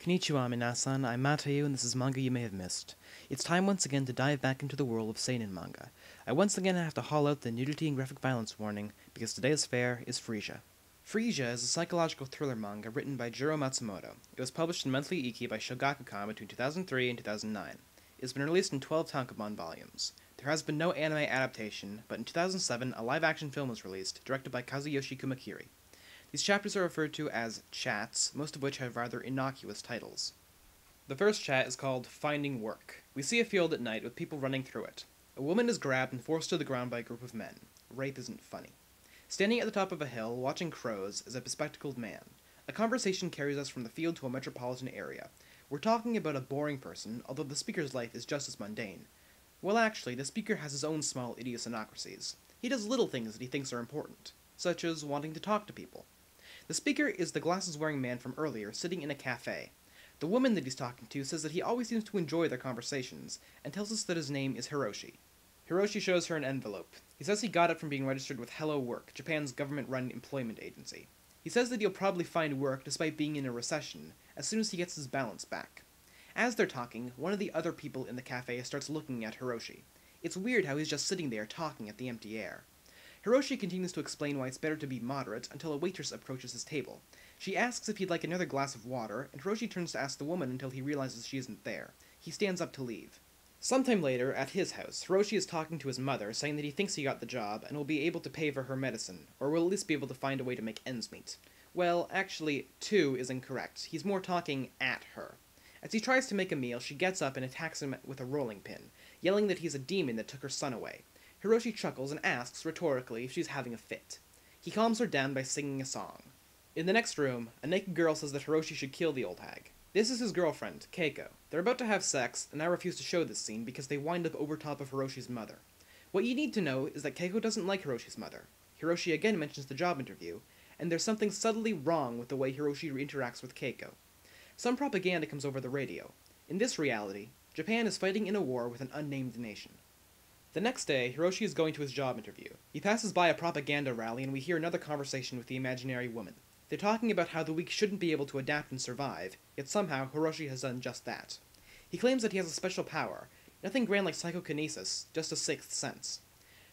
Konnichiwa, minasan, I'm Matayu, and this is Manga You May Have Missed. It's time once again to dive back into the world of seinen manga. I once again have to haul out the nudity and graphic violence warning, because today's fare is Freesia. Freesia is a psychological thriller manga written by Jiro Matsumoto. It was published in Monthly Iki by Shogakukan between 2003 and 2009. It has been released in 12 tankobon volumes. There has been no anime adaptation, but in 2007 a live-action film was released, directed by Kazuyoshi Kumakiri. These chapters are referred to as chats, most of which have rather innocuous titles. The first chat is called Finding Work. We see a field at night with people running through it. A woman is grabbed and forced to the ground by a group of men. Rape isn't funny. Standing at the top of a hill, watching crows, is a bespectacled man. A conversation carries us from the field to a metropolitan area. We're talking about a boring person, although the speaker's life is just as mundane. Well, actually, the speaker has his own small idiosyncrasies. He does little things that he thinks are important, such as wanting to talk to people. The speaker is the glasses-wearing man from earlier, sitting in a cafe. The woman that he's talking to says that he always seems to enjoy their conversations, and tells us that his name is Hiroshi. Hiroshi shows her an envelope. He says he got it from being registered with Hello Work, Japan's government-run employment agency. He says that he'll probably find work despite being in a recession, as soon as he gets his balance back. As they're talking, one of the other people in the cafe starts looking at Hiroshi. It's weird how he's just sitting there talking at the empty air. Hiroshi continues to explain why it's better to be moderate until a waitress approaches his table. She asks if he'd like another glass of water, and Hiroshi turns to ask the woman until he realizes she isn't there. He stands up to leave. Sometime later, at his house, Hiroshi is talking to his mother, saying that he thinks he got the job, and will be able to pay for her medicine, or will at least be able to find a way to make ends meet. Well, actually, to is incorrect. He's more talking at her. As he tries to make a meal, she gets up and attacks him with a rolling pin, yelling that he's a demon that took her son away. Hiroshi chuckles and asks, rhetorically, if she's having a fit. He calms her down by singing a song. In the next room, a naked girl says that Hiroshi should kill the old hag. This is his girlfriend, Keiko. They're about to have sex, and I refuse to show this scene because they wind up over top of Hiroshi's mother. What you need to know is that Keiko doesn't like Hiroshi's mother. Hiroshi again mentions the job interview, and there's something subtly wrong with the way Hiroshi interacts with Keiko. Some propaganda comes over the radio. In this reality, Japan is fighting in a war with an unnamed nation. The next day, Hiroshi is going to his job interview. He passes by a propaganda rally and we hear another conversation with the imaginary woman. They're talking about how the weak shouldn't be able to adapt and survive, yet somehow Hiroshi has done just that. He claims that he has a special power, nothing grand like psychokinesis, just a sixth sense.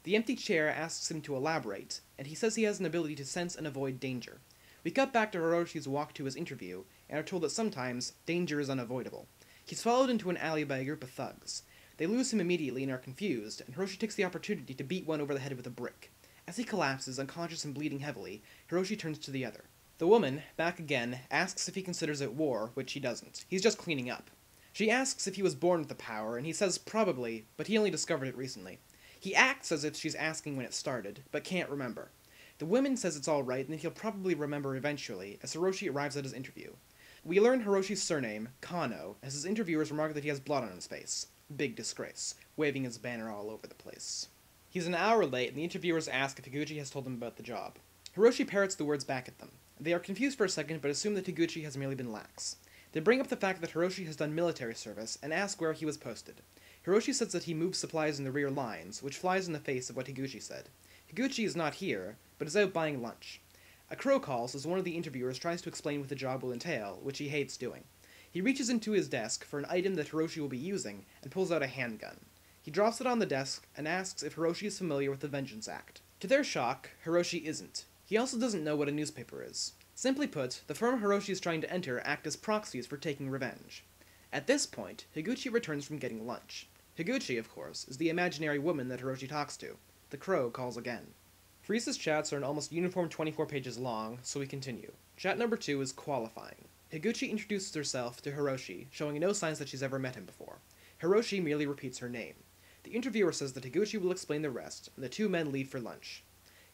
The empty chair asks him to elaborate, and he says he has an ability to sense and avoid danger. We cut back to Hiroshi's walk to his interview, and are told that sometimes, danger is unavoidable. He's followed into an alley by a group of thugs. They lose him immediately and are confused, and Hiroshi takes the opportunity to beat one over the head with a brick. As he collapses, unconscious and bleeding heavily, Hiroshi turns to the other. The woman, back again, asks if he considers it war, which he doesn't. He's just cleaning up. She asks if he was born with the power, and he says probably, but he only discovered it recently. He acts as if she's asking when it started, but can't remember. The woman says it's alright and that he'll probably remember eventually, as Hiroshi arrives at his interview. We learn Hiroshi's surname, Kano, as his interviewers remark that he has blood on his face. Big disgrace, waving his banner all over the place. He's an hour late, and the interviewers ask if Higuchi has told him about the job. Hiroshi parrots the words back at them. They are confused for a second, but assume that Higuchi has merely been lax. They bring up the fact that Hiroshi has done military service, and ask where he was posted. Hiroshi says that he moves supplies in the rear lines, which flies in the face of what Higuchi said. Higuchi is not here, but is out buying lunch. A crow calls as one of the interviewers tries to explain what the job will entail, which he hates doing. He reaches into his desk for an item that Hiroshi will be using, and pulls out a handgun. He drops it on the desk, and asks if Hiroshi is familiar with the Vengeance Act. To their shock, Hiroshi isn't. He also doesn't know what a newspaper is. Simply put, the firm Hiroshi is trying to enter act as proxies for taking revenge. At this point, Higuchi returns from getting lunch. Higuchi, of course, is the imaginary woman that Hiroshi talks to. The crow calls again. Freesia's chats are an almost uniform 24 pages long, so we continue. Chat number 2 is qualifying. Higuchi introduces herself to Hiroshi, showing no signs that she's ever met him before. Hiroshi merely repeats her name. The interviewer says that Higuchi will explain the rest, and the two men leave for lunch.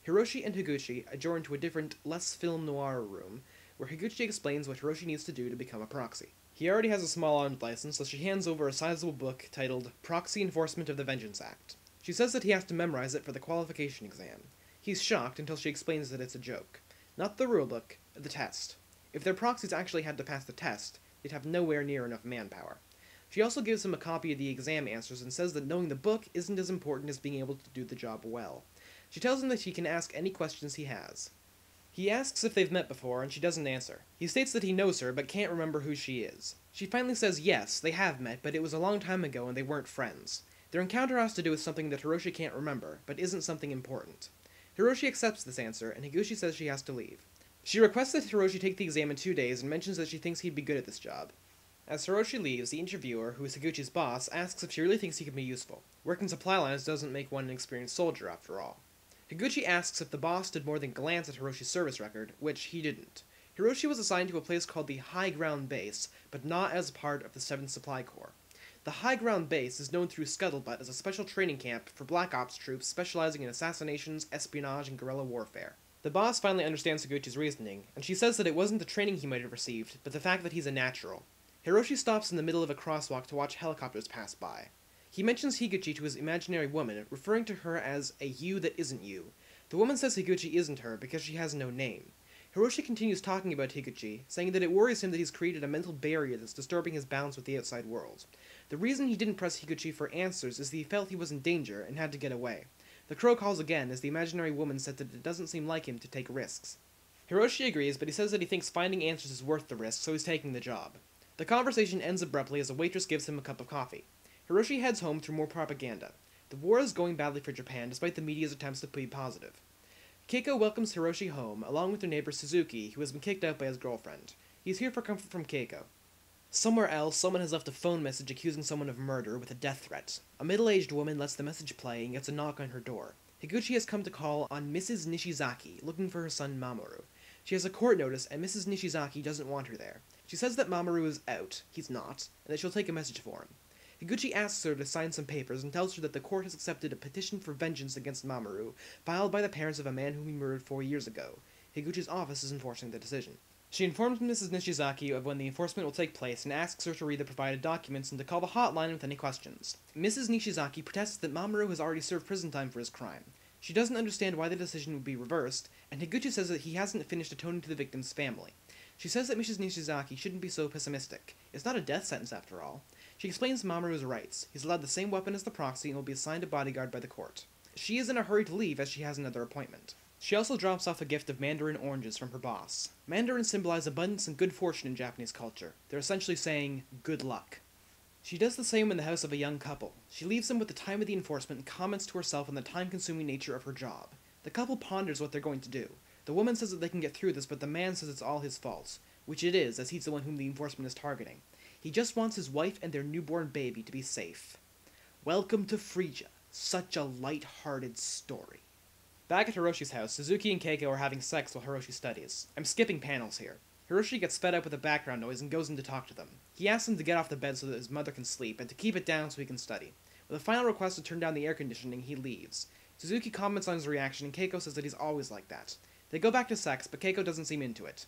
Hiroshi and Higuchi adjourn to a different, less film noir room, where Higuchi explains what Hiroshi needs to do to become a proxy. He already has a small arms license, so she hands over a sizable book titled Proxy Enforcement of the Vengeance Act. She says that he has to memorize it for the qualification exam. He's shocked until she explains that it's a joke. Not the rulebook, the test. If their proxies actually had to pass the test, they'd have nowhere near enough manpower. She also gives him a copy of the exam answers and says that knowing the book isn't as important as being able to do the job well. She tells him that he can ask any questions he has. He asks if they've met before, and she doesn't answer. He states that he knows her, but can't remember who she is. She finally says yes, they have met, but it was a long time ago and they weren't friends. Their encounter has to do with something that Hiroshi can't remember, but isn't something important. Hiroshi accepts this answer, and Higuchi says she has to leave. She requests that Hiroshi take the exam in 2 days and mentions that she thinks he'd be good at this job. As Hiroshi leaves, the interviewer, who is Higuchi's boss, asks if she really thinks he can be useful. Working supply lines doesn't make one an experienced soldier, after all. Higuchi asks if the boss did more than glance at Hiroshi's service record, which he didn't. Hiroshi was assigned to a place called the High Ground Base, but not as part of the 7th Supply Corps. The High Ground Base is known through Scuttlebutt as a special training camp for Black Ops troops specializing in assassinations, espionage, and guerrilla warfare. The boss finally understands Higuchi's reasoning, and she says that it wasn't the training he might have received, but the fact that he's a natural. Hiroshi stops in the middle of a crosswalk to watch helicopters pass by. He mentions Higuchi to his imaginary woman, referring to her as a you that isn't you. The woman says Higuchi isn't her because she has no name. Hiroshi continues talking about Higuchi, saying that it worries him that he's created a mental barrier that's disturbing his balance with the outside world. The reason he didn't press Higuchi for answers is that he felt he was in danger and had to get away. The crow calls again as the imaginary woman said that it doesn't seem like him to take risks. Hiroshi agrees, but he says that he thinks finding answers is worth the risk, so he's taking the job. The conversation ends abruptly as a waitress gives him a cup of coffee. Hiroshi heads home through more propaganda. The war is going badly for Japan, despite the media's attempts to be positive. Keiko welcomes Hiroshi home, along with their neighbor Suzuki, who has been kicked out by his girlfriend. He's here for comfort from Keiko. Somewhere else, someone has left a phone message accusing someone of murder with a death threat. A middle-aged woman lets the message play and gets a knock on her door. Higuchi has come to call on Mrs. Nishizaki, looking for her son Mamoru. She has a court notice, and Mrs. Nishizaki doesn't want her there. She says that Mamoru is out, he's not, and that she'll take a message for him. Higuchi asks her to sign some papers and tells her that the court has accepted a petition for vengeance against Mamoru, filed by the parents of a man whom he murdered 4 years ago. Higuchi's office is enforcing the decision. She informs Mrs. Nishizaki of when the enforcement will take place and asks her to read the provided documents and to call the hotline with any questions. Mrs. Nishizaki protests that Mamoru has already served prison time for his crime. She doesn't understand why the decision would be reversed, and Higuchi says that he hasn't finished atoning to the victim's family. She says that Mrs. Nishizaki shouldn't be so pessimistic. It's not a death sentence after all. She explains Mamoru's rights. He's allowed the same weapon as the proxy and will be assigned a bodyguard by the court. She is in a hurry to leave as she has another appointment. She also drops off a gift of mandarin oranges from her boss. Mandarins symbolize abundance and good fortune in Japanese culture. They're essentially saying, good luck. She does the same in the house of a young couple. She leaves them with the time of the enforcement and comments to herself on the time-consuming nature of her job. The couple ponders what they're going to do. The woman says that they can get through this, but the man says it's all his fault. Which it is, as he's the one whom the enforcement is targeting. He just wants his wife and their newborn baby to be safe. Welcome to Freesia. Such a light-hearted story. Back at Hiroshi's house, Suzuki and Keiko are having sex while Hiroshi studies. I'm skipping panels here. Hiroshi gets fed up with the background noise and goes in to talk to them. He asks them to get off the bed so that his mother can sleep, and to keep it down so he can study. With a final request to turn down the air conditioning, he leaves. Suzuki comments on his reaction, and Keiko says that he's always like that. They go back to sex, but Keiko doesn't seem into it.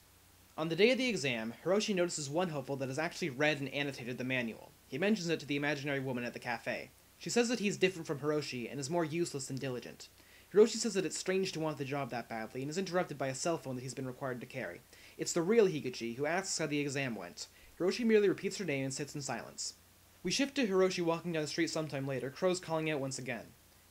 On the day of the exam, Hiroshi notices one hopeful that has actually read and annotated the manual. He mentions it to the imaginary woman at the cafe. She says that he's different from Hiroshi and is more useless than diligent. Hiroshi says that it's strange to want the job that badly and is interrupted by a cell phone that he's been required to carry. It's the real Higuchi, who asks how the exam went. Hiroshi merely repeats her name and sits in silence. We shift to Hiroshi walking down the street sometime later, crows calling out once again.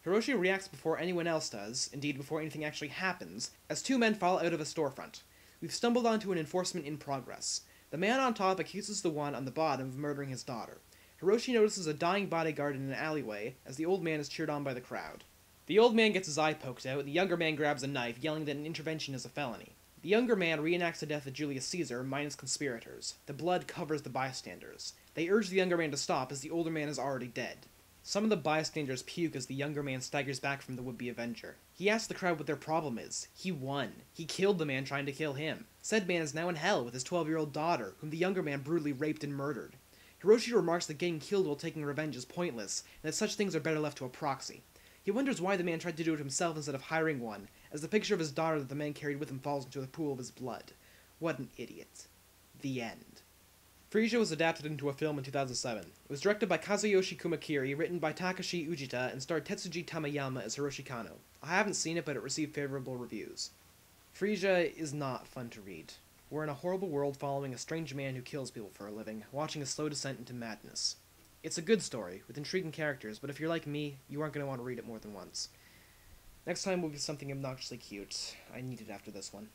Hiroshi reacts before anyone else does, indeed before anything actually happens, as 2 men fall out of a storefront. We've stumbled onto an enforcement in progress. The man on top accuses the one on the bottom of murdering his daughter. Hiroshi notices a dying bodyguard in an alleyway, as the old man is cheered on by the crowd. The old man gets his eye poked out, and the younger man grabs a knife, yelling that an intervention is a felony. The younger man reenacts the death of Julius Caesar, minus conspirators. The blood covers the bystanders. They urge the younger man to stop, as the older man is already dead. Some of the bystanders puke as the younger man staggers back from the would-be avenger. He asks the crowd what their problem is. He won. He killed the man trying to kill him. Said man is now in hell with his 12-year-old daughter, whom the younger man brutally raped and murdered. Hiroshi remarks that getting killed while taking revenge is pointless, and that such things are better left to a proxy. He wonders why the man tried to do it himself instead of hiring one, as the picture of his daughter that the man carried with him falls into the pool of his blood. What an idiot. The end. Freesia was adapted into a film in 2007. It was directed by Kazuyoshi Kumakiri, written by Takashi Ujita, and starred Tetsuji Tamayama as Hiroshi Kano. I haven't seen it, but it received favorable reviews. Freesia is not fun to read. We're in a horrible world following a strange man who kills people for a living, watching a slow descent into madness. It's a good story, with intriguing characters, but if you're like me, you aren't going to want to read it more than once. Next time will be something obnoxiously cute. I need it after this one.